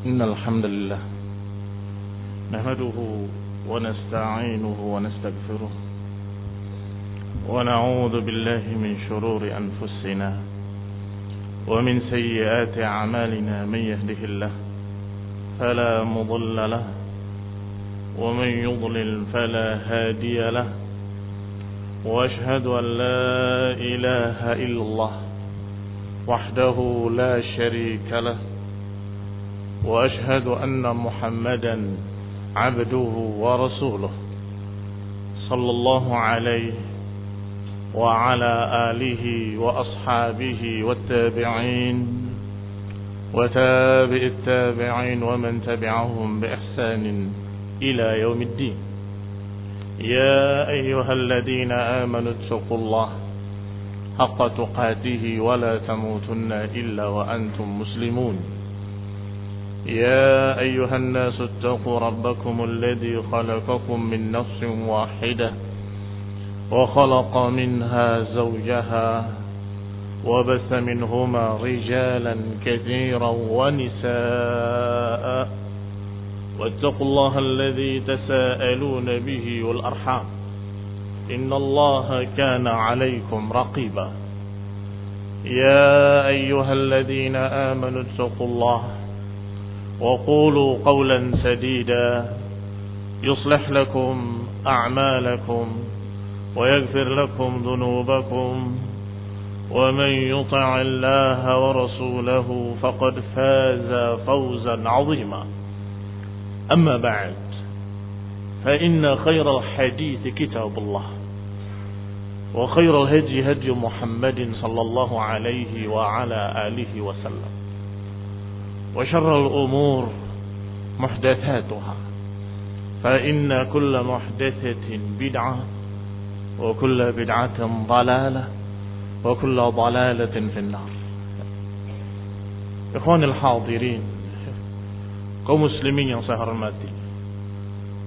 إن الحمد لله نحمده ونستعينه ونستغفره ونعوذ بالله من شرور أنفسنا ومن سيئات أعمالنا. من يهده الله فلا مضل له ومن يضلل فلا هادي له وأشهد أن لا إله إلا الله وحده لا شريك له وأشهد أن محمدا عبده ورسوله صلى الله عليه وعلى آله وأصحابه والتابعين وتابع التابعين ومن تبعهم بإحسان إلى يوم الدين. يا أيها الذين آمنوا اتقوا الله حق تقاته ولا تموتن إلا وأنتم مسلمون. يا أيها الناس اتقوا ربكم الذي خلقكم من نفس واحدة وخلق منها زوجها وبث منهما رجالا كثيرا ونساء واتقوا الله الذي تساءلون به والأرحام إن الله كان عليكم رقيبا. يا أيها الذين آمنوا اتقوا الله وقولوا قولا سديدا يصلح لكم أعمالكم ويغفر لكم ذنوبكم ومن يطع الله ورسوله فقد فاز فوزا عظيما. أما بعد فإن خير الحديث كتاب الله وخير الهدي هدي محمد صلى الله عليه وعلى آله وسلم وشر الأمور محدثاتها فإن كل محدثة بدعة وكل بدعة ضلالة وكل ضلالة في النار. إخواني الحاضرين, kaum muslimin yang saya hormati,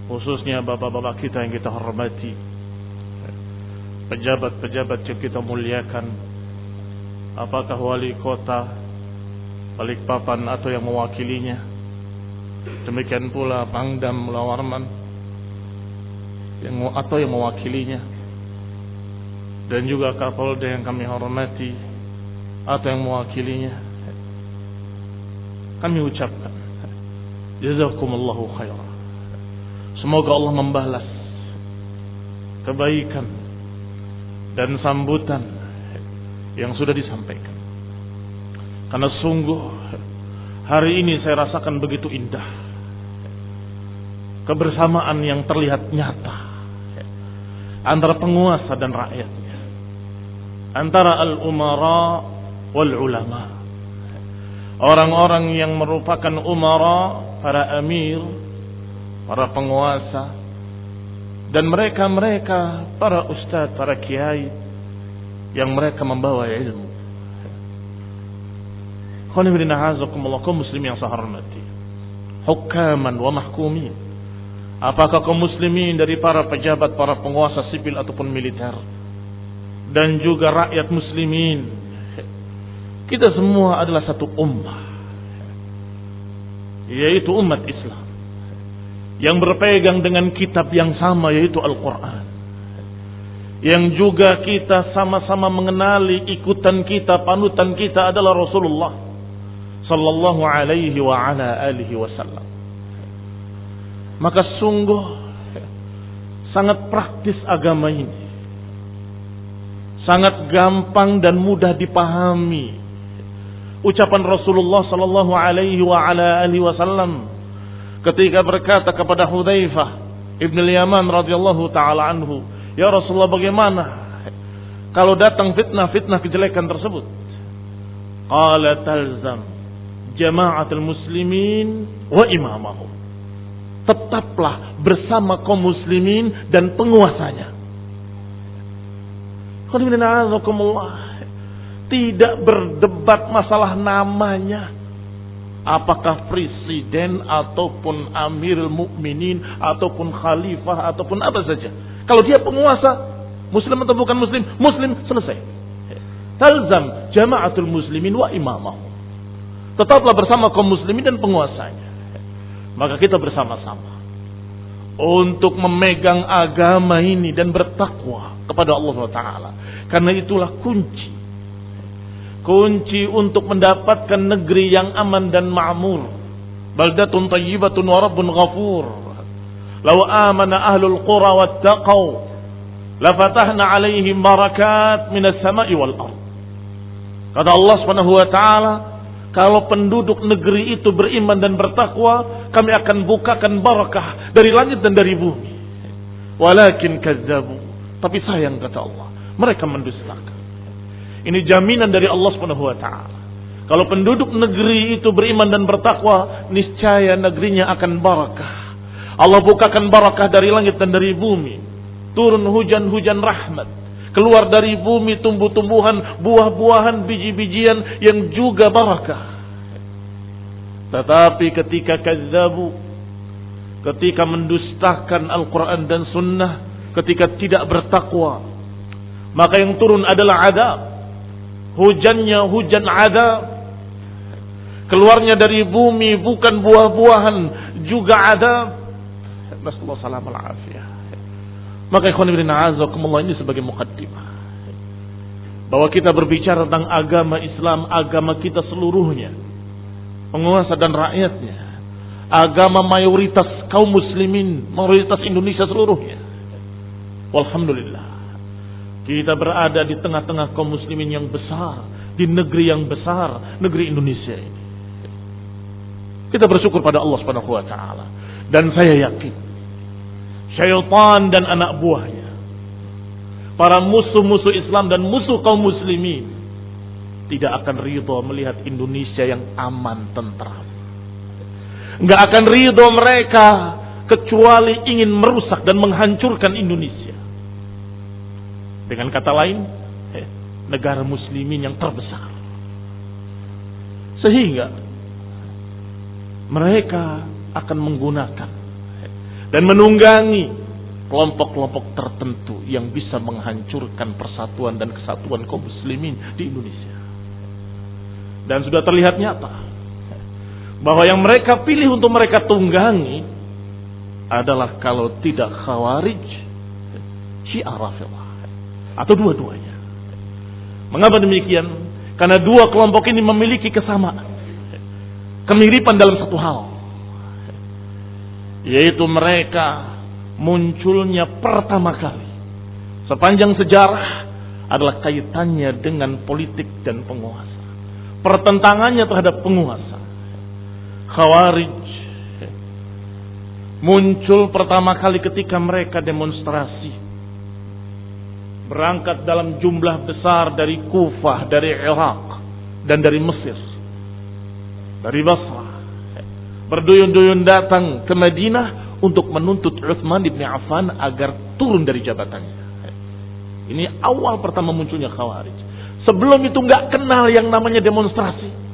khususnya bapak-bapak kita yang kita hormati, pejabat-pejabat yang kita muliakan, apakah wali kota, Balikpapan atau yang mewakilinya, demikian pula Pangdam Mulawarman atau yang mewakilinya, dan juga Kapolda yang kami hormati atau yang mewakilinya. Kami ucapkan jazakumullahu khairan. Semoga Allah membalas kebaikan dan sambutan yang sudah disampaikan. Karena sungguh hari ini saya rasakan begitu indah kebersamaan yang terlihat nyata antara penguasa dan rakyatnya, antara al-umara wal ulama, orang-orang yang merupakan umara, para amir, para penguasa, dan mereka para ustadz, para kiai yang mereka membawa ilmu. Kaum muslimin yang saya hormati, hukaman wa mahkumin, apakah kaum muslimin dari para pejabat, para penguasa sipil ataupun militer, dan juga rakyat muslimin, kita semua adalah satu ummah, yaitu umat Islam yang berpegang dengan kitab yang sama, yaitu Al-Quran, yang juga kita sama-sama mengenali, ikutan kita, panutan kita adalah Rasulullah sallallahu alaihi wa ala alihi wasallam. Maka sungguh sangat praktis agama ini, sangat gampang dan mudah dipahami ucapan Rasulullah sallallahu alaihi wa ala alihi wasallam ketika berkata kepada Hudzaifah ibn al-Yaman radhiyallahu taala anhu, "Ya Rasulullah, bagaimana kalau datang fitnah kejelekan tersebut?" Qala talzam jama'atul muslimin wa imamahum. Tetaplah bersama kaum muslimin dan penguasanya. Tidak berdebat masalah namanya, apakah presiden ataupun amirul mukminin ataupun khalifah ataupun apa saja. Kalau dia penguasa, muslim atau bukan muslim, muslim, selesai. Talzam jama'atul muslimin wa imamahum. Tetaplah bersama kaum muslimin dan penguasanya. Maka kita bersama-sama untuk memegang agama ini dan bertakwa kepada Allah Ta'ala. Karena itulah kunci untuk mendapatkan negeri yang aman dan ma'mur. Baldatun tayyibatun wa rabbun ghafur. Law amana ahlul qura wattaqau lafatahna alaihim barakat minas sama'i wal ard. Kata Allah Subhanahu wa taala, kalau penduduk negeri itu beriman dan bertakwa, kami akan bukakan barakah dari langit dan dari bumi. Walakin kazzabu, tapi sayang kata Allah, mereka mendustakan. Ini jaminan dari Allah Subhanahu wa taala. Kalau penduduk negeri itu beriman dan bertakwa, niscaya negerinya akan barakah. Allah bukakan barakah dari langit dan dari bumi. Turun hujan-hujan rahmat. Keluar dari bumi tumbuh-tumbuhan, buah-buahan, biji-bijian yang juga barakah. Tetapi ketika kazzabu, ketika mendustakan Al-Quran dan Sunnah, ketika tidak bertakwa, maka yang turun adalah adab. Hujannya hujan adab. Keluarnya dari bumi bukan buah-buahan, juga adab. Nasallahu salam al-afiyah. Maka ikhwan fillah a'azakumullah, ini sebagai muqaddimah bahwa kita berbicara tentang agama Islam, agama kita seluruhnya, penguasa dan rakyatnya, agama mayoritas kaum muslimin, mayoritas Indonesia seluruhnya. Walhamdulillah, kita berada di tengah-tengah kaum muslimin yang besar, di negeri yang besar, negeri Indonesia ini. Kita bersyukur pada Allah Subhanahu wa taala, dan saya yakin syaitan dan anak buahnya, para musuh-musuh Islam dan musuh kaum muslimin, tidak akan ridho melihat Indonesia yang aman, tentram. Enggak akan ridho mereka kecuali ingin merusak dan menghancurkan Indonesia. Dengan kata lain, negara muslimin yang terbesar. Sehingga mereka akan menggunakan dan menunggangi kelompok-kelompok tertentu yang bisa menghancurkan persatuan dan kesatuan kaum muslimin di Indonesia. Dan sudah terlihat nyata bahwa yang mereka pilih untuk mereka tunggangi adalah kalau tidak Khawarij, Syiah Rafidhah, atau dua-duanya. Mengapa demikian? Karena dua kelompok ini memiliki kesamaan, kemiripan dalam satu hal, yaitu mereka munculnya pertama kali sepanjang sejarah adalah kaitannya dengan politik dan penguasa, pertentangannya terhadap penguasa. Khawarij muncul pertama kali ketika mereka demonstrasi, berangkat dalam jumlah besar dari Kufah, dari Irak, dan dari Mesir, dari Basrah, berduyun-duyun datang ke Madinah untuk menuntut Utsman bin Affan agar turun dari jabatannya. Ini awal pertama munculnya Khawarij. Sebelum itu nggak kenal yang namanya demonstrasi.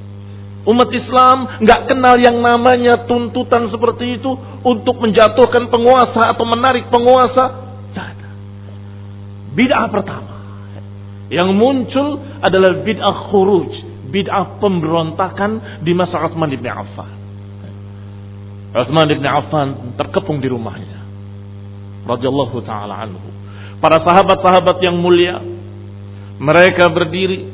Umat Islam nggak kenal yang namanya tuntutan seperti itu untuk menjatuhkan penguasa atau menarik penguasa. Tidak ada. Bid'ah pertama yang muncul adalah bid'ah khuruj, bid'ah pemberontakan di masa Utsman bin Affan. Utsman bin Affan terkepung di rumahnya, radhiyallahu taala anhu. Para sahabat-sahabat yang mulia, mereka berdiri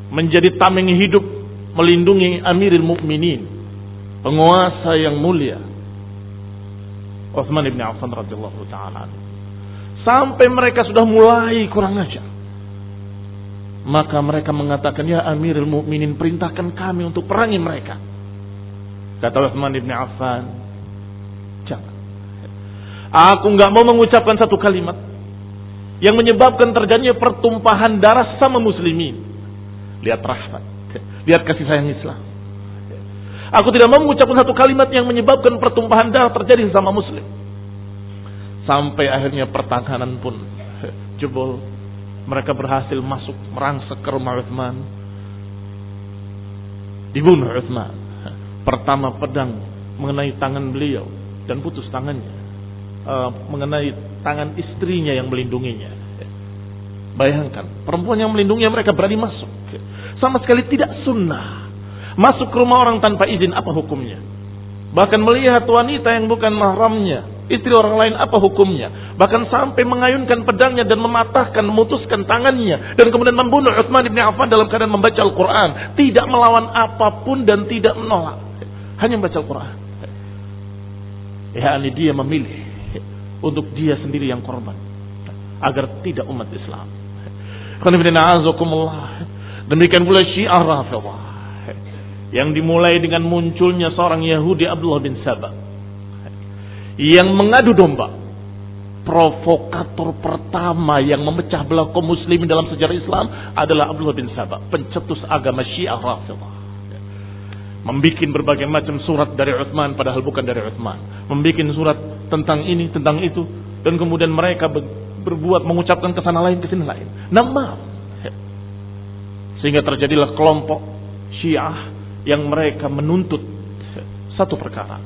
menjadi tameng hidup melindungi Amirul Mukminin, penguasa yang mulia, Utsman bin Affan radhiyallahu taala anhu. Sampai mereka sudah mulai kurang ajar, maka mereka mengatakan, ya Amirul Mukminin, perintahkan kami untuk perangi mereka. Kata Utsman bin Affan, jangan. Aku nggak mau mengucapkan satu kalimat yang menyebabkan terjadinya pertumpahan darah sama muslimin. Lihat rahmat, lihat kasih sayang Islam. Aku tidak mau mengucapkan satu kalimat yang menyebabkan pertumpahan darah terjadi sama muslim. Sampai akhirnya pertahanan pun jebol. Mereka berhasil masuk merangsek ke rumah Utsman. Dibunuh Utsman. Pertama pedang mengenai tangan beliau dan putus tangannya, mengenai tangan istrinya yang melindunginya. Bayangkan, perempuan yang melindunginya mereka berani masuk. Sama sekali tidak sunnah. Masuk ke rumah orang tanpa izin, apa hukumnya? Bahkan melihat wanita yang bukan mahramnya, istri orang lain, apa hukumnya? Bahkan sampai mengayunkan pedangnya dan mematahkan, memutuskan tangannya, dan kemudian membunuh Utsman bin Affan dalam keadaan membaca Al-Quran, tidak melawan apapun dan tidak menolak, hanya membaca Al-Quran. Ini dia memilih untuk dia sendiri yang korban, agar tidak umat Islam. Demikian pula Syiah Rafidhah yang dimulai dengan munculnya seorang Yahudi Abdullah bin Saba yang mengadu domba. Provokator pertama yang memecah belah kaum muslimin dalam sejarah Islam adalah Abdullah bin Saba, pencetus agama Syiah Rafidhah. Membikin berbagai macam surat dari Utsman padahal bukan dari Utsman. Membikin surat tentang ini, tentang itu, dan kemudian mereka berbuat, mengucapkan kesana lain, kesini lain. Nama. Sehingga terjadilah kelompok Syiah yang mereka menuntut satu perkara,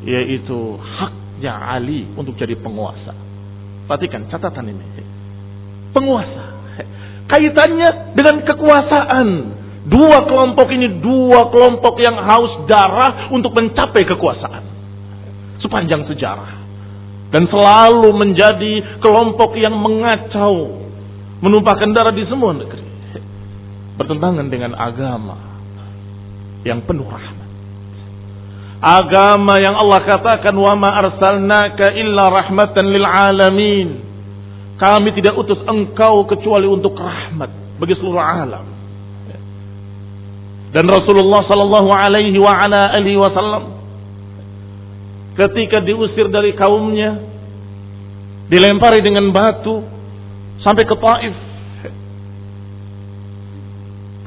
yaitu haknya Ali untuk jadi penguasa. Perhatikan catatan ini. Penguasa. Kaitannya dengan kekuasaan. Dua kelompok ini, dua kelompok yang haus darah untuk mencapai kekuasaan sepanjang sejarah. Dan selalu menjadi kelompok yang mengacau, menumpahkan darah di semua negeri. Bertentangan dengan agama yang penuh rahmat. Agama yang Allah katakan, wa ma arsalnaka illa rahmatan lil alamin. Kami tidak utus engkau kecuali untuk rahmat bagi seluruh alam. Dan Rasulullah sallallahu alaihi wa ala alihi wasallam ketika diusir dari kaumnya, dilempari dengan batu sampai ke Taif.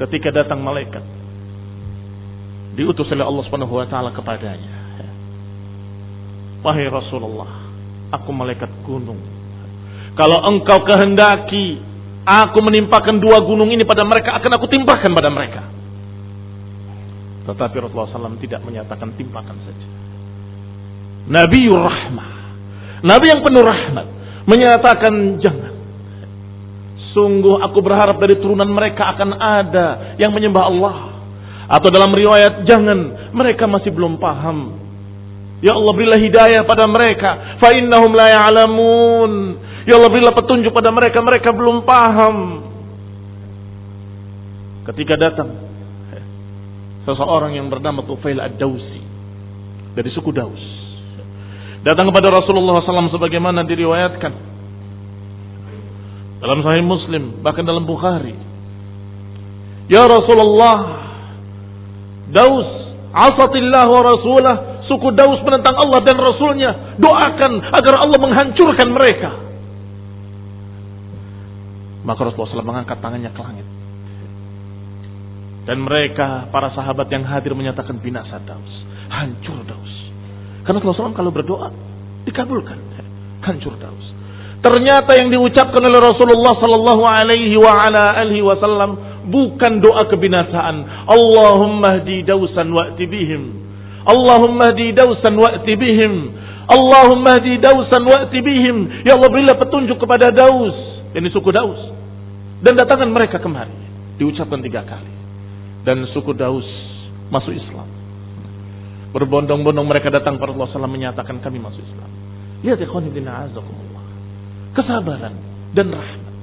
Ketika datang malaikat diutus oleh Allah Subhanahu wa taala kepadanya, wahai Rasulullah, aku malaikat gunung. Kalau engkau kehendaki aku menimpakan dua gunung ini pada mereka, akan aku timpakan pada mereka. Tetapi Rasulullah SAW tidak menyatakan timpakan saja. Nabiur Rahmah, Nabi yang penuh rahmat, menyatakan jangan. Sungguh aku berharap dari turunan mereka akan ada yang menyembah Allah. Atau dalam riwayat, jangan, mereka masih belum paham. Ya Allah, berilah hidayah pada mereka, fa innahum la ya'lamun. Ya Allah, berilah petunjuk pada mereka, mereka belum paham. Ketika datang seseorang yang bernama Tufail ad-Dausi dari suku Daus, datang kepada Rasulullah SAW sebagaimana diriwayatkan dalam Sahih Muslim, bahkan dalam Bukhari. Ya Rasulullah, Daus asatillah wa rasulah, suku Daus menentang Allah dan Rasulnya, doakan agar Allah menghancurkan mereka. Maka Rasulullah SAW mengangkat tangannya ke langit, dan mereka, para sahabat yang hadir, menyatakan binasa Daus, hancur Daus. Karena Rasulullah SAW kalau berdoa dikabulkan, hancur Daus. Ternyata yang diucapkan oleh Rasulullah sallallahu alaihi wa ala alihi wasallam bukan doa kebinasaan. Allahumma hdi Dausan wa'ti bihim. Allahumma hdi Dausan wa'ti bihim. Allahumma hdi Dausan wa'ti bihim. Ya Allah, berilah petunjuk kepada Daus, ini suku Daus, dan datangkan mereka kemari. Diucapkan 3 kali. Dan suku Daus masuk Islam. Berbondong-bondong mereka datang kepada Rasulullah SAW menyatakan kami masuk Islam. Lihat ikhwan fillah azakumullah, kesabaran dan rahmat.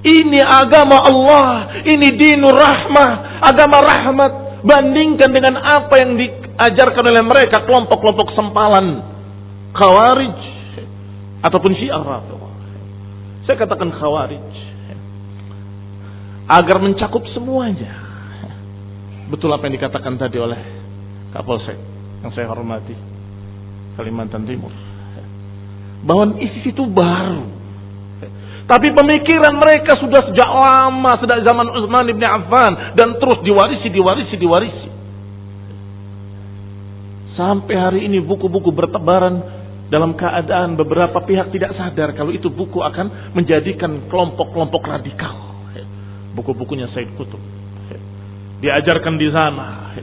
Ini agama Allah, ini dinur rahmah, agama rahmat. Bandingkan dengan apa yang diajarkan oleh mereka, kelompok-kelompok sempalan Khawarij ataupun Syiah Rafidhah. Saya katakan Khawarij agar mencakup semuanya. Betul apa yang dikatakan tadi oleh Kapolsek yang saya hormati, Kalimantan Timur, bahwa ISIS itu baru, tapi pemikiran mereka sudah sejak lama, sejak zaman Utsman bin Affan, dan terus diwarisi. Sampai hari ini buku-buku bertebaran dalam keadaan beberapa pihak tidak sadar kalau itu buku akan menjadikan kelompok-kelompok radikal. Buku-bukunya Said Qutb. Diajarkan di sana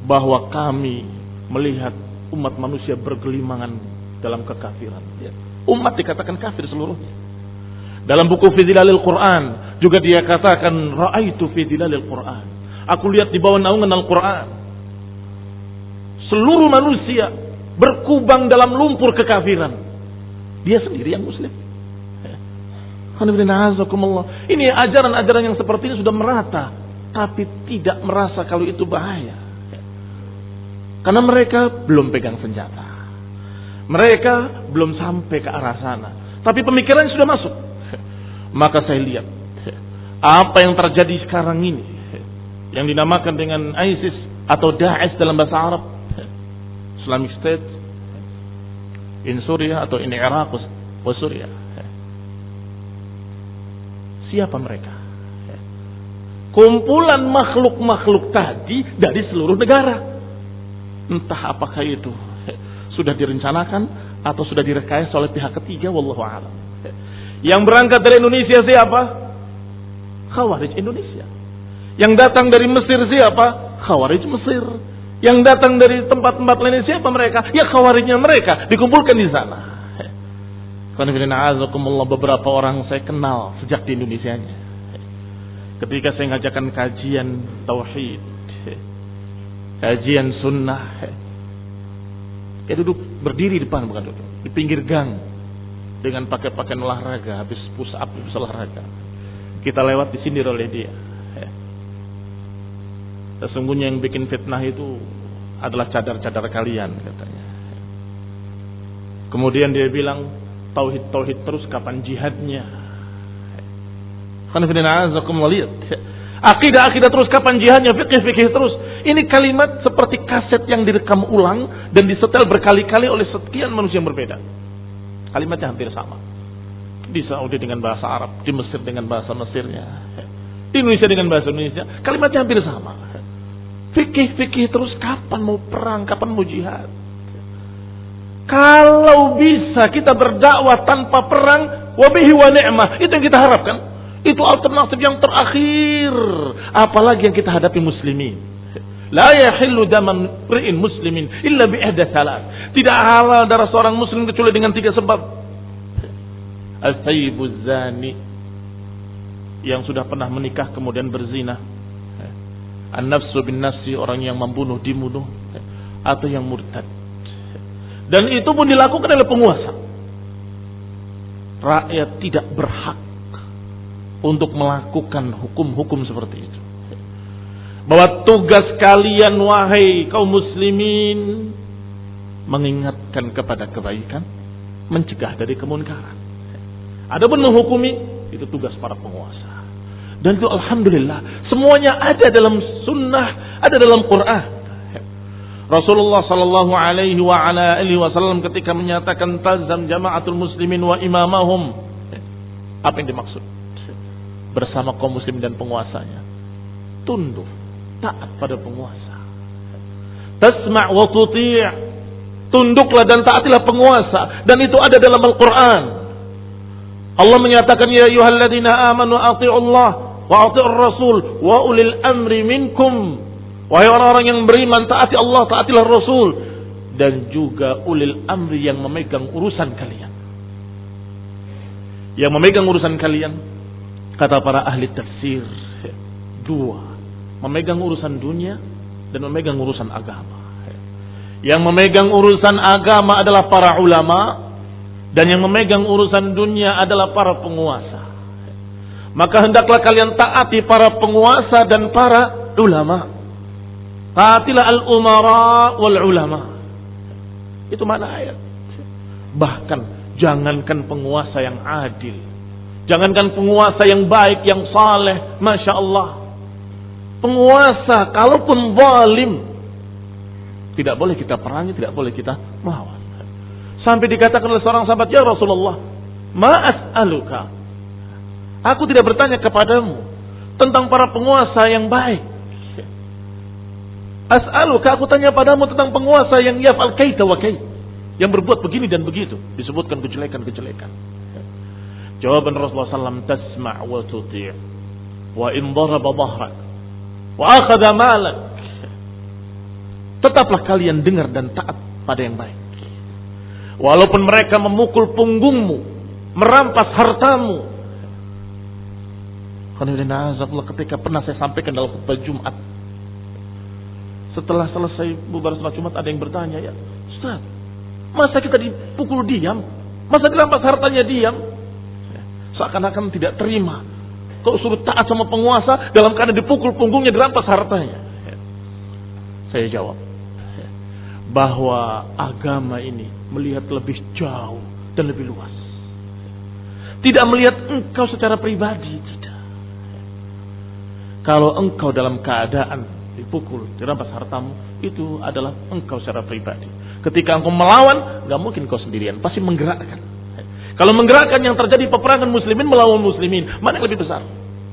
bahwa kami melihat umat manusia bergelimangan dalam kekafiran. Umat dikatakan kafir seluruhnya. Dalam buku Fi Dhilalil Quran juga dia katakan, ra'aitu fi dhilalil Quran, aku lihat di bawah naungan Al-Quran seluruh manusia berkubang dalam lumpur kekafiran. Dia sendiri yang muslim. Ini ajaran-ajaran yang seperti ini sudah merata, tapi tidak merasa kalau itu bahaya. Karena mereka belum pegang senjata. Mereka belum sampai ke arah sana. Tapi pemikirannya sudah masuk. Maka saya lihat apa yang terjadi sekarang ini, yang dinamakan dengan ISIS atau Daesh dalam bahasa Arab, Islamic State in Syria atau in Iraq wa Syria. Siapa mereka? Kumpulan makhluk-makhluk tadi dari seluruh negara. Entah apakah itu sudah direncanakan atau sudah direkayasa oleh pihak ketiga, wallahu a'lam. Yang berangkat dari Indonesia siapa? Khawarij Indonesia. Yang datang dari Mesir siapa? Khawarij Mesir. Yang datang dari tempat-tempat lain siapa mereka? Ya khawarijnya mereka dikumpulkan di sana. Beberapa orang saya kenal sejak di Indonesianya. Ketika saya ngajakan kajian tauhid, kajian sunnah, dia duduk berdiri depan, bukan duduk, di pinggir gang dengan pakai pakaian olahraga, habis push up, habis olahraga. Kita lewat disindir oleh dia. Sesungguhnya yang bikin fitnah itu adalah cadar-cadar kalian, katanya. Kemudian dia bilang, tauhid terus, kapan jihadnya? Akidah terus, kapan jihadnya? Fikih terus. Ini kalimat seperti kaset yang direkam ulang dan disetel berkali-kali oleh sekian manusia yang berbeda. Kalimatnya hampir sama. Di Saudi dengan bahasa Arab, di Mesir dengan bahasa Mesirnya, di Indonesia dengan bahasa Indonesia. Kalimatnya hampir sama. Fikih terus, kapan mau perang, kapan mau jihad? Kalau bisa kita berdakwah tanpa perang, wabihi wa ni'mah, itu yang kita harapkan. Itu alternatif yang terakhir. Apalagi yang kita hadapi muslimin. La yahillu daman ri'in muslimin illa bi ihda salat. Tidak halal darah seorang muslim kecuali dengan 3 sebab. As-sayyibuz zani, yang sudah pernah menikah kemudian berzina. An-nafsu bin nafsi, orang yang membunuh dibunuh, atau yang murtad. Dan itu pun dilakukan oleh penguasa. Rakyat tidak berhak untuk melakukan hukum-hukum seperti itu. Bahwa tugas kalian wahai kaum muslimin mengingatkan kepada kebaikan, mencegah dari kemunkaran. Adapun menghukumi itu tugas para penguasa. Dan itu alhamdulillah semuanya ada dalam sunnah, ada dalam Quran. Rasulullah sallallahu alaihi wa ala alihi wasallam ketika menyatakan tazam jama'atul muslimin wa imamahum, apa yang dimaksud? Bersama kaum muslim dan penguasanya. Tunduk, taat pada penguasa. Tasma' wa tuti', tunduklah dan taatilah penguasa, dan itu ada dalam Al-Qur'an. Allah menyatakan ya ayyuhalladzina amanu athi'ullah wa athi'ur rasul wa ulil amri minkum. Wahai orang-orang yang beriman, taati Allah, taatilah Rasul, dan juga ulil amri yang memegang urusan kalian. Yang memegang urusan kalian, kata para ahli tafsir, 2, memegang urusan dunia dan memegang urusan agama. Yang memegang urusan agama adalah para ulama, dan yang memegang urusan dunia adalah para penguasa. Maka hendaklah kalian taati para penguasa dan para ulama. Taatilah al-umara wal ulama. Itu mana ayat. Bahkan jangankan penguasa yang adil, jangankan penguasa yang baik, yang saleh, Masya Allah, penguasa kalaupun zalim tidak boleh kita perangi, tidak boleh kita melawan. Sampai dikatakan oleh seorang sahabat, ya Rasulullah, ma as'aluka, aku tidak bertanya kepadamu tentang para penguasa yang baik. As'aluka, aku tanya padamu tentang penguasa yang yaf'al kaita wa kait, yang berbuat begini dan begitu, disebutkan kejelekan-kejelekan. Jawaban Rasulullah SAW, tasma' wa tuti' wa in daraba dhahrak wa akhadha malak. Tetaplah kalian dengar dan taat pada yang baik. Walaupun mereka memukul punggungmu, merampas hartamu. Ketika pernah saya sampaikan dalam khutbah Jumat, Setelah selesai bubar sholat Jumat ada yang bertanya, ya Ustaz, masa kita dipukul diam? Masa dirampas hartanya diam? Seakan-akan tidak terima. Kau suruh taat sama penguasa dalam keadaan dipukul punggungnya, dirampas hartanya. Saya jawab bahwa agama ini melihat lebih jauh dan lebih luas. Tidak melihat engkau secara pribadi, tidak. Kalau engkau dalam keadaan dipukul, dirampas hartamu, itu adalah engkau secara pribadi. Ketika engkau melawan, gak mungkin kau sendirian, pasti menggerakkan. Kalau menggerakkan, yang terjadi peperangan muslimin melawan muslimin, mana yang lebih besar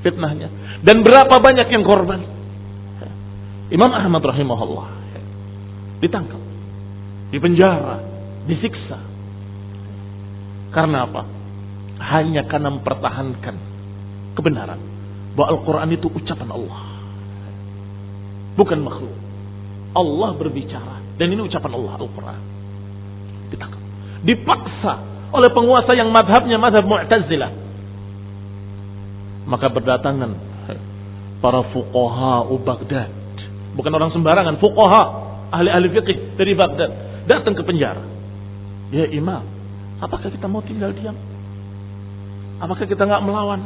fitnahnya? Dan berapa banyak yang korban? Imam Ahmad rahimahullah ditangkap, dipenjara, disiksa. Karena apa? Hanya karena mempertahankan kebenaran bahwa Al-Quran itu ucapan Allah, bukan makhluk. Allah berbicara dan ini ucapan Allah, Al-Quran. Ditangkap, dipaksa oleh penguasa yang madhabnya madhab Mu'tazilah. Maka berdatangan para fuqaha Baghdad, bukan orang sembarangan, fuqaha, ahli-ahli fiqih dari Baghdad, datang ke penjara. Ya Imam, apakah kita mau tinggal diam? Apakah kita nggak melawan?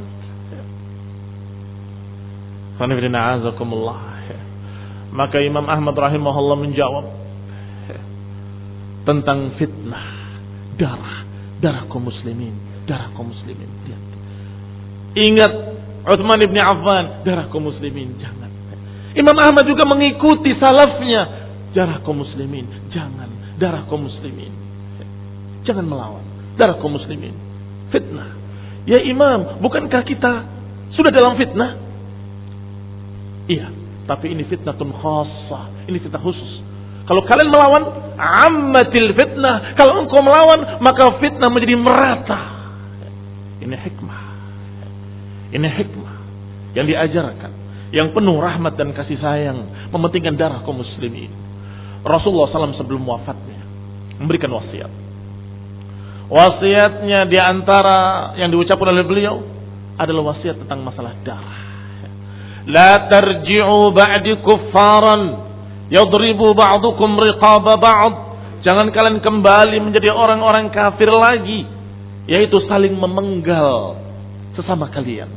Maka Imam Ahmad rahimahullah menjawab tentang fitnah darah kaum muslimin, darah kaum muslimin. Ingat Utsman bin Affan, darah kaum muslimin, jangan. Imam Ahmad juga mengikuti salafnya, darah kaum muslimin, jangan, darah kaum muslimin. Jangan melawan darah kaum muslimin. Fitnah. Ya Imam, bukankah kita sudah dalam fitnah? Iya, tapi ini fitnatun khassah, ini fitnah khusus. Kalau kalian melawan, ammatil fitnah. Kalau engkau melawan, maka fitnah menjadi merata. Ini hikmah. Ini hikmah yang diajarkan, yang penuh rahmat dan kasih sayang, mementingkan darah kaum muslimin. Rasulullah SAW sebelum wafatnya memberikan wasiat. Wasiatnya diantara yang diucapkan oleh beliau adalah wasiat tentang masalah darah. La tarji'u ba'di kuffaran yadribu ba'dukum riqaba ba'd. Jangan kalian kembali menjadi orang-orang kafir lagi, yaitu saling memenggal sesama kalian.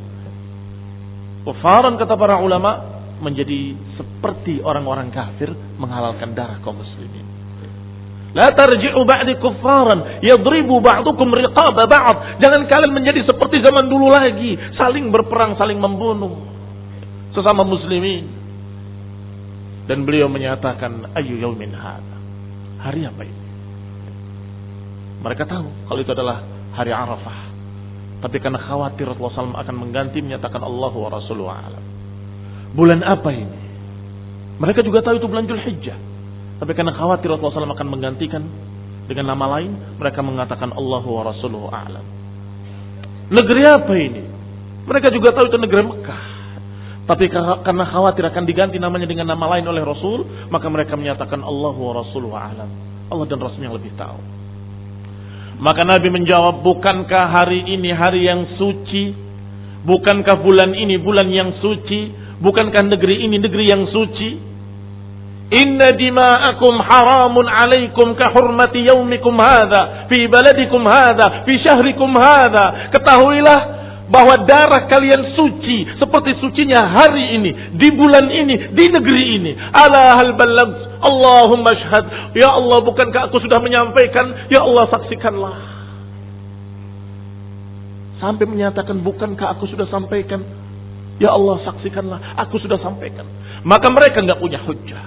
Kufaran, kata para ulama, menjadi seperti orang-orang kafir menghalalkan darah kaum muslimin. La tarji'u ba'di kuffaran yadribu ba'dukum riqaba ba'd. Jangan kalian menjadi seperti zaman dulu lagi, saling berperang, saling membunuh sesama muslimin. Dan beliau menyatakan, ayu yaumin hadza, hari apa ini? Mereka tahu kalau itu adalah hari Arafah, tapi karena khawatir Rasulullah SAW akan mengganti, menyatakan Allahu wa Rasuluhu a'lam. Bulan apa ini? Mereka juga tahu itu bulan Dzulhijjah, tapi karena khawatir Rasulullah SAW akan menggantikan dengan nama lain, mereka mengatakan Allahu wa Rasuluhu a'lam. Negeri apa ini? Mereka juga tahu itu negeri Mekah, tapi karena khawatir akan diganti namanya dengan nama lain oleh Rasul, maka mereka menyatakan Allahu wa Rasuluhu a'lam. Allah dan Rasul yang lebih tahu. Maka Nabi menjawab, bukankah hari ini hari yang suci? Bukankah bulan ini bulan yang suci? Bukankah negeri ini negeri yang suci? Inna dima'akum haramun alaikum ka hurmati yaumikum hadha fi baladikum hadha fi syahrikum hadha. Ketahuilah bahwa darah kalian suci seperti sucinya hari ini, di bulan ini, di negeri ini. Ala hal balagh, Allahumma syahad. Ya Allah, bukankah aku sudah menyampaikan? Ya Allah, saksikanlah. Sampai menyatakan, bukankah aku sudah sampaikan? Ya Allah, saksikanlah, aku sudah sampaikan. Maka mereka enggak punya hujjah.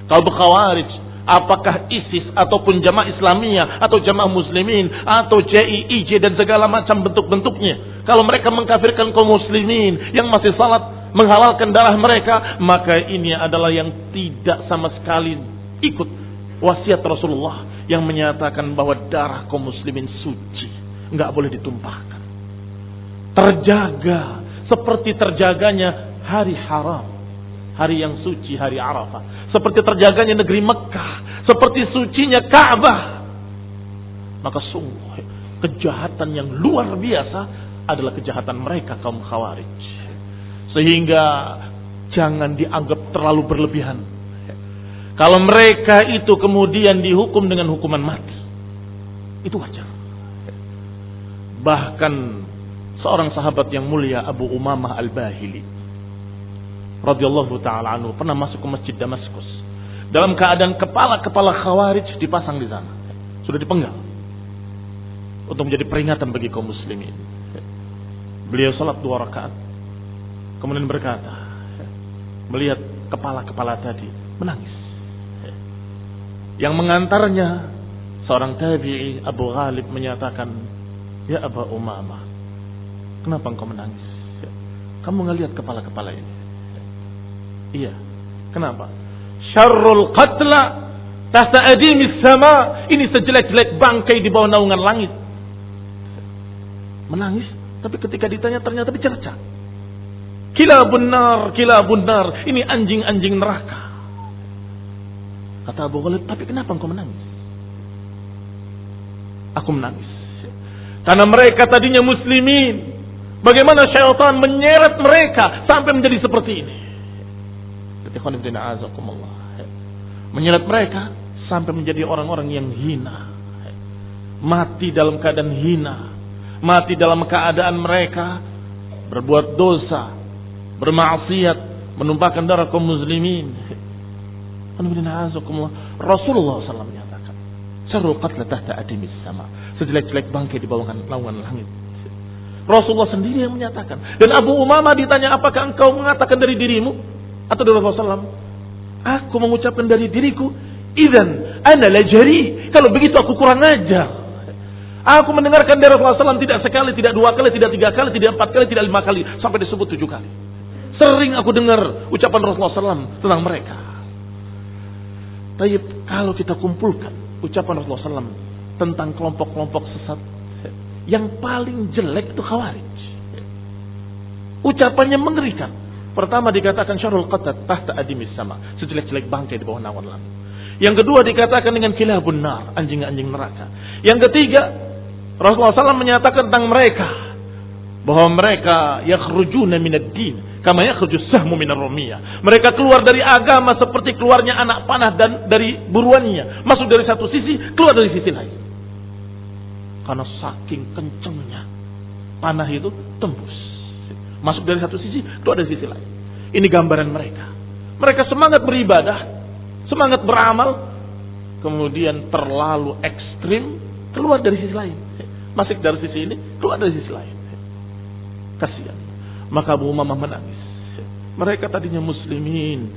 Kalau Khawarij, apakah ISIS ataupun Jamaah Islamiyah atau Jamaah Muslimin atau JIIJ dan segala macam bentuk-bentuknya, kalau mereka mengkafirkan kaum muslimin yang masih salat, menghalalkan darah mereka, maka ini adalah yang tidak sama sekali ikut wasiat Rasulullah yang menyatakan bahwa darah kaum muslimin suci, enggak boleh ditumpahkan, terjaga seperti terjaganya hari haram, hari yang suci, hari Arafah, seperti terjaganya negeri Mekah, seperti sucinya Ka'bah. Maka sungguh kejahatan yang luar biasa adalah kejahatan mereka kaum Khawarij. Sehingga jangan dianggap terlalu berlebihan. Kalau mereka itu kemudian dihukum dengan hukuman mati, itu wajar. Bahkan seorang sahabat yang mulia, Abu Umamah Al-Bahili radhiyallahu taala anhu, pernah masuk ke masjid Damaskus dalam keadaan kepala-kepala Khawarij dipasang di sana, sudah dipenggal untuk menjadi peringatan bagi kaum muslimin. Beliau salat 2 rakaat, kemudian berkata, melihat kepala-kepala tadi, menangis. Yang mengantarnya seorang tabi'i, Abu Ghalib, menyatakan, "Ya Aba Umamah, kenapa engkau menangis? Kamu ngelihat kepala-kepala ini?" "Iya." "Kenapa?" "Syarrul qatla tahta adimis sama." Ini sejelek-jelek bangkai di bawah naungan langit. Menangis, tapi ketika ditanya ternyata dicerca. Kilabun nar, ini anjing-anjing neraka. Kata Abu Ghalib, "Tapi kenapa engkau menangis?" "Aku menangis karena mereka tadinya muslimin. Bagaimana syaitan menyeret mereka sampai menjadi seperti ini." Menyeret mereka sampai menjadi orang-orang yang hina. Mati dalam keadaan hina. Mati dalam keadaan mereka berbuat dosa, bermaksiat, menumpahkan darah kaum muslimin. Rasulullah SAW menyatakan, "Syarrul qatla tahta adimis sama." Sejelek-jelek bangkai di bawah naungan langit. Rasulullah sendiri yang menyatakan. Dan Abu Umamah ditanya, "Apakah engkau mengatakan dari dirimu atau dari Rasulullah SAW?" "Aku mengucapkan dari diriku. Idzan ana lajari." Kalau begitu aku kurang ajar. Aku mendengarkan dari Rasulullah SAW tidak sekali, tidak 2 kali, tidak 3 kali, tidak 4 kali, tidak 5 kali, sampai disebut 7 kali. Sering aku dengar ucapan Rasulullah SAW tentang mereka. Tapi kalau kita kumpulkan ucapan Rasulullah SAW tentang kelompok-kelompok sesat, yang paling jelek itu Khawarij. Ucapannya mengerikan. Pertama dikatakan syarrul qatla tahta adimis sama, sejelek-jelek bangkai di bawah naungan langit. Yang kedua dikatakan dengan kilabun nar, anjing-anjing neraka. Yang ketiga, Rasulullah SAW menyatakan tentang mereka bahwa mereka yakhrujuna minad din kama yakhrujus sahmu minar rumiyah. Mereka keluar dari agama seperti keluarnya anak panah dan dari buruannya, masuk dari satu sisi, keluar dari sisi lain. Karena saking kencengnya panah itu tembus, masuk dari satu sisi, keluar dari sisi lain. Ini gambaran mereka. Mereka semangat beribadah, semangat beramal, kemudian terlalu ekstrim, keluar dari sisi lain. Masuk dari sisi ini, keluar dari sisi lain. Kasihan. Maka Abu Umamah menangis. Mereka tadinya muslimin.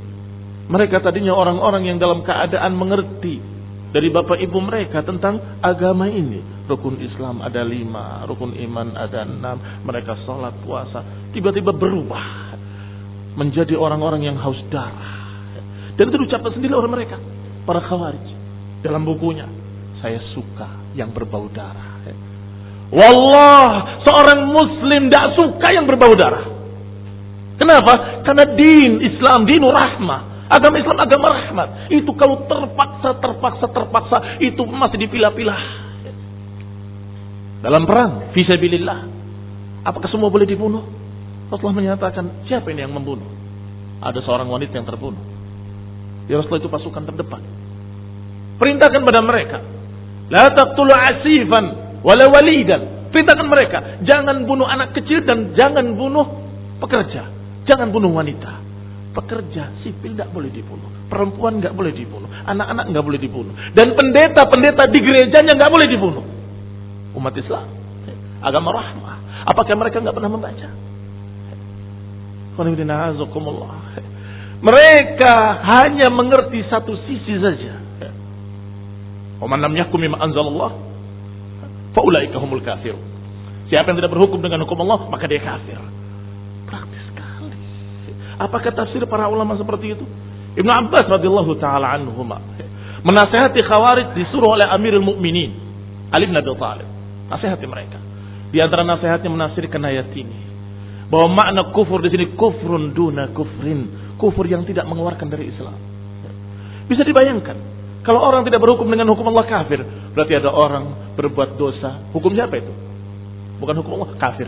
Mereka tadinya orang-orang yang dalam keadaan mengerti dari bapak ibu mereka tentang agama ini. Rukun Islam ada 5, rukun iman ada 6. Mereka sholat, puasa. Tiba-tiba berubah menjadi orang-orang yang haus darah. Dan itu diucapkan sendiri oleh mereka, para Khawarij, dalam bukunya. Saya suka yang berbau darah. Wallah, seorang muslim tidak suka yang berbau darah. Kenapa? Karena din Islam, dinur rahmah. Agama Islam, agama rahmat. Itu kalau terpaksa, itu masih dipilah-pilah. Dalam perang, fisabilillah, apakah semua boleh dibunuh? Rasulullah menyatakan, siapa ini yang membunuh? Ada seorang wanita yang terbunuh. Ya Rasulullah, itu pasukan terdepan. Perintahkan pada mereka, la taqtulu asifan wala walidan. Perintahkan mereka, jangan bunuh anak kecil dan jangan bunuh pekerja. Jangan bunuh wanita. Pekerja sipil tidak boleh dibunuh, perempuan tidak boleh dibunuh, anak-anak tidak boleh dibunuh, dan pendeta-pendeta di gerejanya tidak boleh dibunuh. Umat Islam, agama rahmah. Apakah mereka tidak pernah membaca? Mereka hanya mengerti satu sisi saja. Wa man lam yahkum bima anzalallah fa ulaika humul kafirun. Siapa yang tidak berhukum dengan hukum Allah, maka dia kafir. Praktis sekali. Apakah tafsir para ulama seperti itu? Ibnu Abbas radhiyallahu taala anhuma menasihati Khawarij disuruh oleh Amirul Mukminin Ali bin Abi Thalib. Nasihati mereka. Di antara nasihatnya menafsirkan ayat ini bahwa makna kufur di sini kufrun duna kufrin, kufur yang tidak mengeluarkan dari Islam. Bisa dibayangkan kalau orang tidak berhukum dengan hukum Allah kafir, berarti ada orang berbuat dosa. Hukum siapa itu? Bukan hukum Allah, kafir.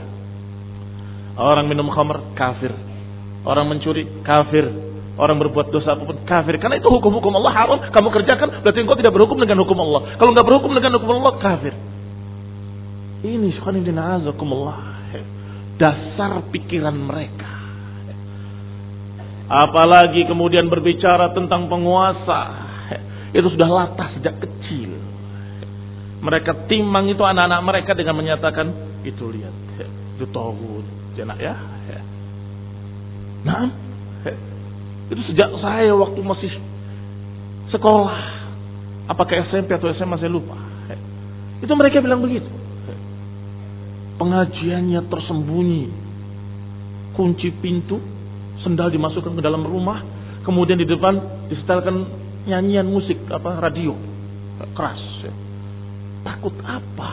Orang minum khamr, kafir. Orang mencuri, kafir. Orang berbuat dosa apapun kafir. Karena itu hukum-hukum Allah haram. Kamu kerjakan berarti engkau tidak berhukum dengan hukum Allah. Kalau nggak berhukum dengan hukum Allah, kafir. Ini subhanallah, dasar pikiran mereka. Apalagi kemudian berbicara tentang penguasa, itu sudah latah sejak kecil. Mereka timang itu anak-anak mereka dengan menyatakan, itu lihat, itu tauhid, jenak ya. Nah, itu sejak saya waktu masih sekolah, apakah SMP atau SMA saya lupa. Itu mereka bilang begitu. Pengajiannya tersembunyi, kunci pintu, sendal dimasukkan ke dalam rumah, kemudian di depan disetelkan nyanyian musik radio keras. Takut apa?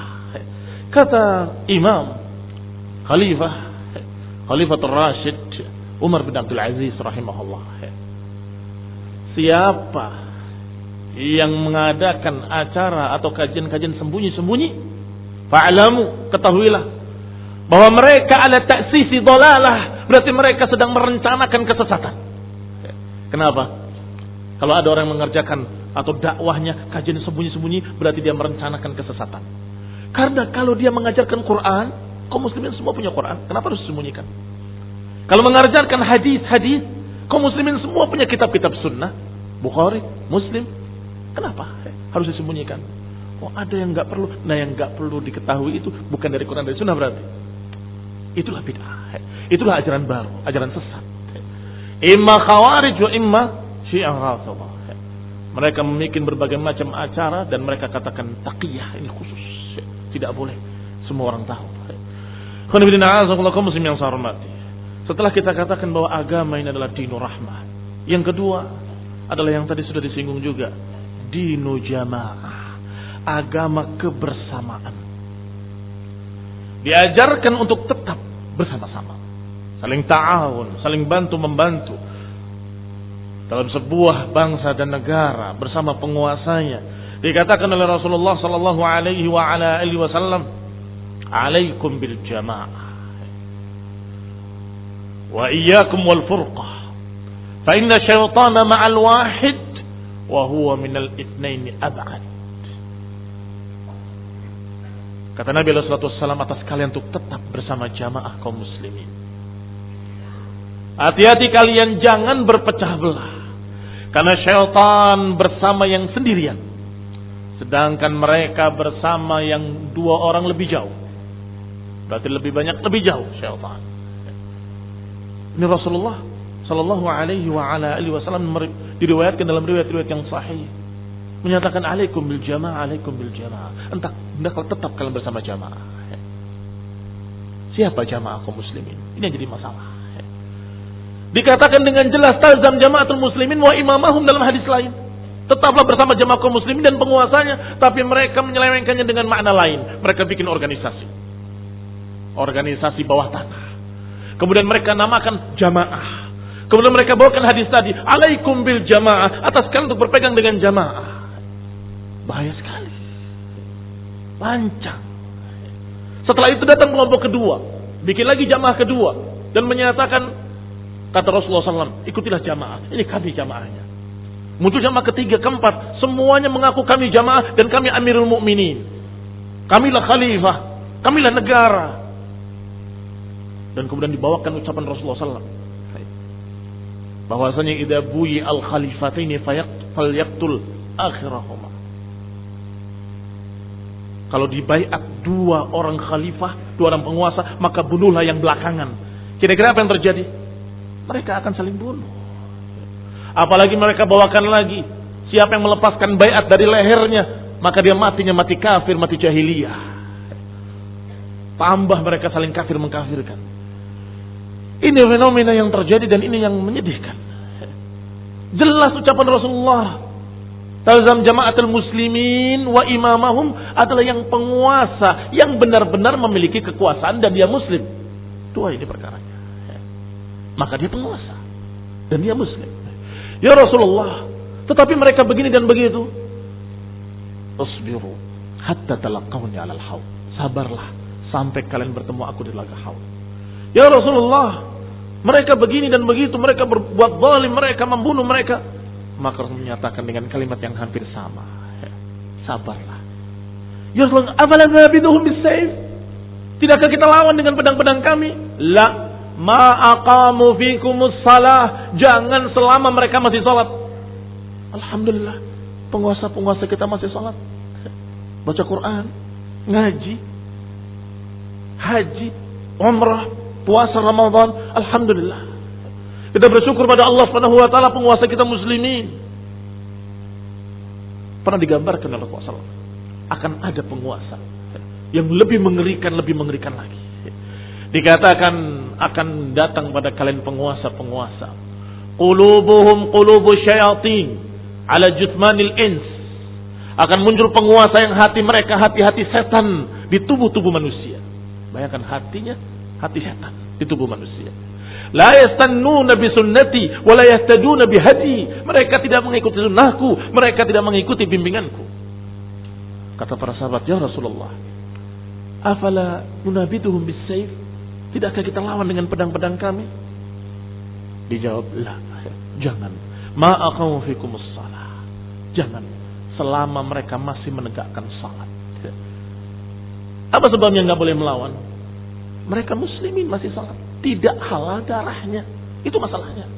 Kata Imam Khalifatul Rashid Umar bin Abdul Aziz rahimahullah, siapa yang mengadakan acara atau kajian-kajian sembunyi-sembunyi, fa'lamu, ketahuilah bahwa mereka ala ta'sisi dhalalah, berarti mereka sedang merencanakan kesesatan. Kenapa? Kalau ada orang yang mengerjakan atau dakwahnya kajian sembunyi-sembunyi, berarti dia merencanakan kesesatan. Karena kalau dia mengajarkan Quran, kaum muslimin semua punya Quran, kenapa harus disembunyikan? Kalau mengajarkan hadis-hadis, kaum muslimin semua punya kitab-kitab sunnah, Bukhari, Muslim, kenapa harus disembunyikan? Oh, ada yang nggak perlu. Nah, yang nggak perlu diketahui itu bukan dari Quran, dari sunnah berarti. Itulah bid'ah. Itulah ajaran baru, ajaran sesat. Imma khawarij wa imma syiah rafidhah. Mereka membuat berbagai macam acara dan mereka katakan taqiyah, ini khusus. Tidak boleh semua orang tahu. Muslim yang saya hormati. Setelah kita katakan bahwa agama ini adalah dinur rahmah, yang kedua adalah yang tadi sudah disinggung juga, dinu jamaah, agama kebersamaan. Diajarkan untuk tetap bersama-sama, saling ta'awun, saling bantu-membantu dalam sebuah bangsa dan negara bersama penguasanya. Dikatakan oleh Rasulullah sallallahu alaihi wa ala alihi wasallam, "Alaikum bil jamaah wa iyyakum wal furqah, fa inna syaitana ma'al wahid wa huwa minal itsnaini ab'ad." Kata Nabi SAW atas kalian untuk tetap bersama jamaah kaum muslimin. Hati-hati kalian jangan berpecah belah. Karena syaitan bersama yang sendirian, sedangkan mereka bersama yang dua orang lebih jauh. Berarti lebih banyak, lebih jauh syaitan. Ini Rasulullah sallallahu alaihi wa ala alihi wasallam diriwayatkan dalam riwayat-riwayat yang sahih, menyatakan alaikum bil jamaah, alaikum bil jamaah. Hendaklah tetap kalian bersama jamaah. Siapa jamaah kaum muslimin? Ini yang jadi masalah. Dikatakan dengan jelas talzam jamaatul muslimin wa imamahum dalam hadis lain. Tetaplah bersama jamaah kaum muslimin dan penguasanya, tapi mereka menyelewengkannya dengan makna lain. Mereka bikin organisasi. Organisasi bawah tanah. Kemudian mereka namakan jamaah. Kemudian mereka bawakan hadis tadi, alaikum bil jamaah, atas kalian untuk berpegang dengan jamaah. Bahaya sekali. Lancang. Setelah itu datang kelompok kedua, bikin lagi jamaah kedua dan menyatakan, kata Rasulullah SAW, ikutilah jamaah. Ini kami jamaahnya. Muncul jamaah ketiga, keempat, semuanya mengaku kami jamaah dan kami amirul mu'minin. Kamilah khalifah, kamilah negara. Dan kemudian dibawakan ucapan Rasulullah SAW, bahwasanya idza buyi al khalifataini falyaqtul akhirahuma. Kalau dibaiat dua orang khalifah, dua orang penguasa, maka bunuhlah yang belakangan. Kira-kira apa yang terjadi? Mereka akan saling bunuh. Apalagi mereka bawakan lagi, siapa yang melepaskan baiat dari lehernya, maka dia matinya mati kafir, mati jahiliyah. Tambah mereka saling kafir mengkafirkan. Ini fenomena yang terjadi dan ini yang menyedihkan. Jelas ucapan Rasulullah, talzam jama'atul muslimin wa imamahum, adalah yang penguasa, yang benar-benar memiliki kekuasaan dan dia muslim. Dua ini perkaranya. Maka dia penguasa dan dia muslim. Ya Rasulullah, tetapi mereka begini dan begitu. Asbiru hatta talaqawni 'alal haud. Sabarlah sampai kalian bertemu aku di telaga haud. Ya Rasulullah, mereka begini dan begitu, mereka berbuat zalim, mereka membunuh mereka. Maka Rasul menyatakan dengan kalimat yang hampir sama. Sabarlah. Ya Rasulullah, afalan nabiduhum bisayf? Tidakkah kita lawan dengan pedang-pedang kami? La, ma aqamu fikumus salah. Jangan selama mereka masih salat. Alhamdulillah, penguasa-penguasa kita masih salat. Baca Quran, ngaji, haji, umrah, puasa Ramadan. Alhamdulillah. Kita bersyukur pada Allah Subhanahu wa taala, penguasa kita muslimin. Pernah digambarkan oleh Rasulullah akan ada penguasa yang lebih mengerikan lagi. Dikatakan akan datang pada kalian penguasa-penguasa. Qulubuhum qulubu syayatin ala juthmanil ins. Akan muncul penguasa yang hati mereka hati-hati setan di tubuh-tubuh manusia. Bayangkan hatinya hati setan di tubuh manusia. La yastannuna bi sunnati wa la yahtaduna bi hadi. Mereka tidak mengikuti sunnahku, mereka tidak mengikuti bimbinganku. Kata para sahabat, ya Rasulullah, afala nunabiduhum bis sayf? Tidakkah kita lawan dengan pedang-pedang kami? Dijawab, la, jangan. Ma aqamu fikumus shalah. Jangan selama mereka masih menegakkan salat. Apa sebabnya enggak boleh melawan? Mereka muslimin masih salat, tidak halal darahnya. Itu masalahnya.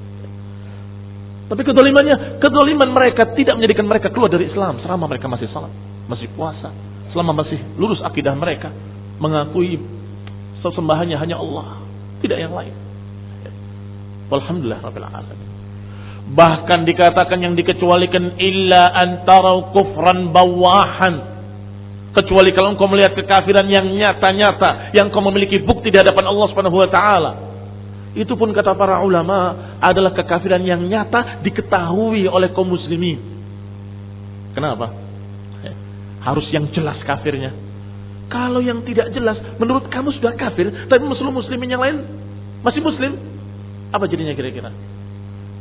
Tapi kedoliman mereka tidak menjadikan mereka keluar dari Islam selama mereka masih salat, masih puasa, selama masih lurus akidah mereka, mengakui sesembahannya hanya Allah, tidak yang lain. Walhamdulillah rabbil alamin. Bahkan dikatakan yang dikecualikan illa antara kufran bawahan. Kecuali kalau engkau melihat kekafiran yang nyata-nyata, yang kau memiliki bukti di hadapan Allah Subhanahu wa taala. Itu pun kata para ulama adalah kekafiran yang nyata diketahui oleh kaum muslimin. Kenapa? Harus yang jelas kafirnya. Kalau yang tidak jelas, menurut kamu sudah kafir, tapi muslimin yang lain masih muslim, apa jadinya kira-kira?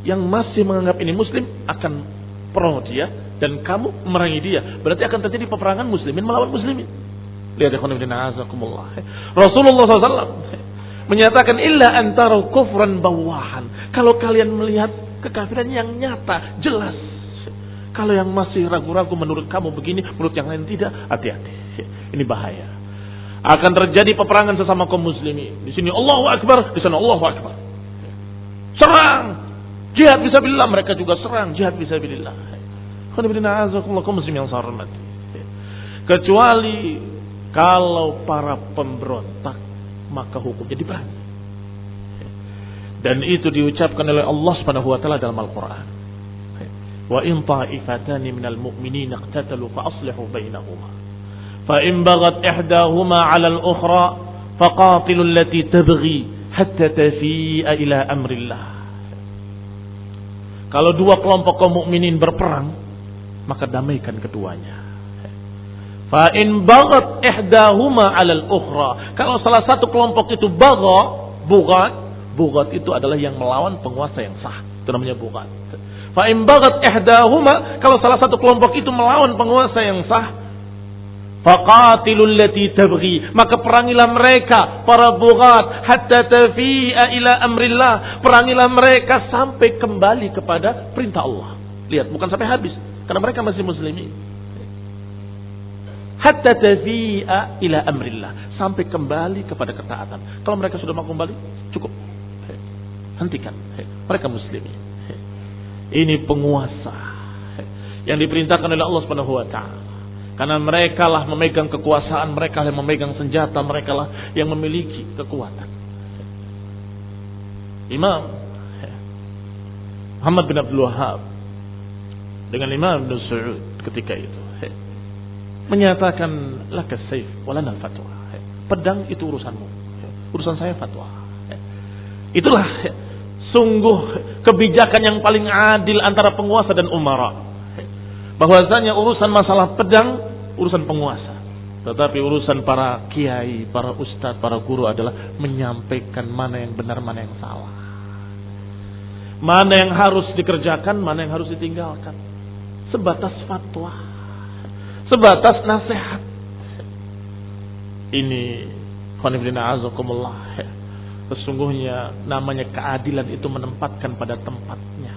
Yang masih menganggap ini muslim akan pro dia, dan kamu memerangi dia. Berarti akan terjadi peperangan muslimin melawan muslimin. Lihat ya khonibina azakumullah. Rasulullah SAW menyatakan illa antara kufran bawahan. Kalau kalian melihat kekafiran yang nyata, jelas. Kalau yang masih ragu-ragu menurut kamu begini, menurut yang lain tidak, hati-hati. Ini bahaya. Akan terjadi peperangan sesama kaum muslimin. Di sini Allahu Akbar, di sana Allahu Akbar. Serang. Jihad fisabilillah, mereka juga serang jihad fisabilillah. Kecuali kalau para pemberontak, maka hukumnya dibagi. Dan itu diucapkan oleh Allah Subhanahu wa taala dalam Al-Qur'an. Wa in ta'ifatani minal mu'minina iqtatalu fa aslihu bainahuma. Fa in baghat ihdahuma 'ala al-ukhra faqatilu allati tabghi hatta tafi'a ila amrillah. Kalau dua kelompok kaum mukminin berperang, maka damaikan keduanya. Fa in baghat ihdahuma 'ala al-ukhra. Kalau salah satu kelompok itu bughat itu adalah yang melawan penguasa yang sah. Itu namanya bughat. Fa in baghat ihdahuma, kalau salah satu kelompok itu melawan penguasa yang sah, faqatilul lati tabghi, maka perangilah mereka para bughat hatta tafi'a ila amrillah. Perangilah mereka sampai kembali kepada perintah Allah. Lihat, bukan sampai habis, karena mereka masih muslimin. Hatta tafi'a ila amrillah, sampai kembali kepada ketaatan. Kalau mereka sudah mau kembali, cukup. Hentikan. Mereka muslimin. Ini penguasa yang diperintahkan oleh Allah Subhanahu wa taala. Karena mereka lah memegang kekuasaan, mereka lah yang memegang senjata, mereka lah yang memiliki kekuatan. Imam Muhammad bin Abdul Wahhab dengan Imam Ibn Saud ketika itu menyatakan laka sayf walana fatwa. Pedang itu urusanmu, urusan saya fatwa. Itulah sungguh kebijakan yang paling adil antara penguasa dan umara. Bahwasanya urusan masalah pedang urusan penguasa, tetapi urusan para kiai, para ustadz, para guru adalah menyampaikan mana yang benar, mana yang salah, mana yang harus dikerjakan, mana yang harus ditinggalkan. Sebatas fatwa, sebatas nasihat. Ini khonifidina azakumullah Sesungguhnya namanya keadilan itu menempatkan pada tempatnya.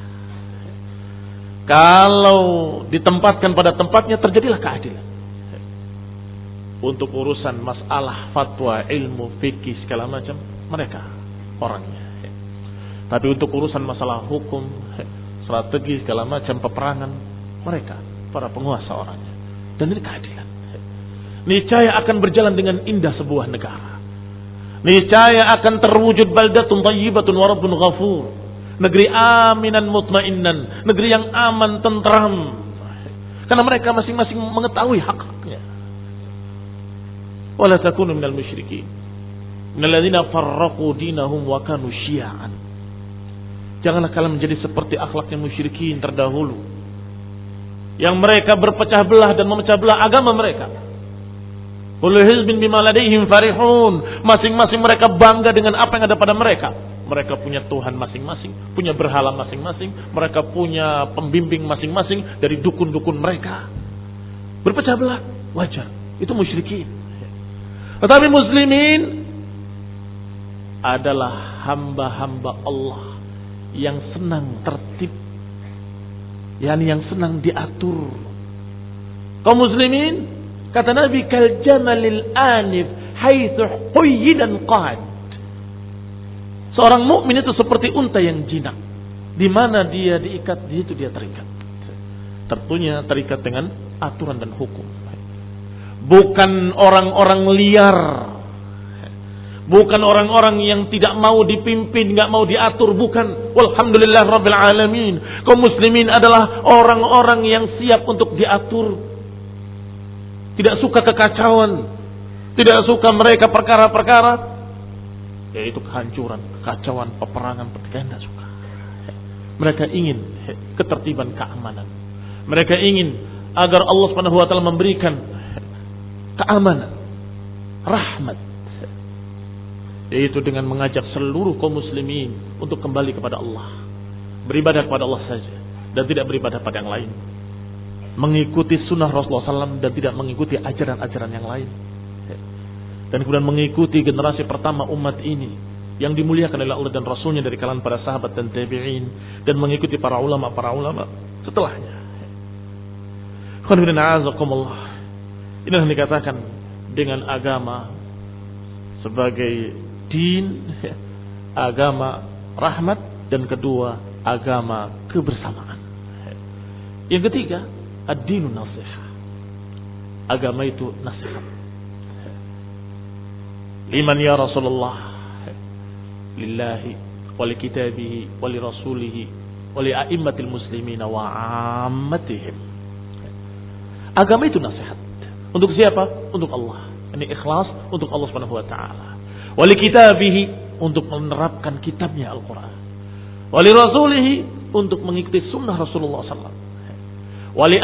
Kalau ditempatkan pada tempatnya, terjadilah keadilan. Untuk urusan masalah fatwa, ilmu, fikih, segala macam, mereka orangnya. Tapi untuk urusan masalah hukum, strategi, segala macam, peperangan, mereka para penguasa orangnya. Dan ini keadilan. Niscaya akan berjalan dengan indah sebuah negara. Niscaya akan terwujud baldatun thayyibatun wa rabbun ghafur. Negeri aminan mutmainnan, negeri yang aman, tentram. Karena mereka masing-masing mengetahui hak-haknya. Wala takunu minal musyrikin, minal ladzina farraqu dinahum wa kanu syi'an. Janganlah kalian menjadi seperti akhlaknya musyrikin terdahulu, yang mereka berpecah belah dan memecah belah agama mereka. Kullu hizbin bima ladaihim farihun. Masing-masing mereka bangga dengan apa yang ada pada mereka. Mereka punya Tuhan masing-masing, punya berhala masing-masing, mereka punya pembimbing masing-masing dari dukun-dukun mereka. Berpecah belah, wajar. Itu musyrikin. Tetapi muslimin adalah hamba-hamba Allah yang senang tertib, yakni yang senang diatur. Kaum muslimin, kata Nabi, kal jamalil anif haitsu quyyidan qad. Seorang mukmin itu seperti unta yang jinak, di mana dia diikat, di situ dia terikat. Tentunya terikat dengan aturan dan hukum. Bukan orang-orang liar, bukan orang-orang yang tidak mau dipimpin, nggak mau diatur, bukan. Walhamdulillah rabbil alamin. Kaum muslimin adalah orang-orang yang siap untuk diatur. Tidak suka kekacauan, tidak suka mereka perkara-perkara yaitu kehancuran, kekacauan, peperangan, pertikaian, tidak suka. Mereka ingin ketertiban, keamanan. Mereka ingin agar Allah Subhanahu wa taala memberikan keamanan, rahmat, yaitu dengan mengajak seluruh kaum muslimin untuk kembali kepada Allah, beribadah kepada Allah saja dan tidak beribadah pada yang lain, mengikuti sunnah Rasulullah SAW dan tidak mengikuti ajaran-ajaran yang lain, dan kemudian mengikuti generasi pertama umat ini yang dimuliakan oleh Allah dan Rasulnya dari kalangan para sahabat dan tabi'in, dan mengikuti para ulama setelahnya. Inilah yang dikatakan dengan agama sebagai din, agama rahmat, dan kedua agama kebersamaan. Yang ketiga, ad-dinu nasihah. Agama itu nasihat. Liman ya Rasulullah, lillahi wa li kitabihi wa li rasulihi wa li a'immatil muslimina wa ammatihim. Agama itu nasihat. Untuk siapa? Untuk Allah. Ini ikhlas untuk Allah Subhanahu wa taala. Wa li kitabihi, untuk menerapkan kitabnya Al-Qur'an. Wa li rasulihi, untuk mengikuti sunnah Rasulullah sallallahu alaihi wasallam. Wa li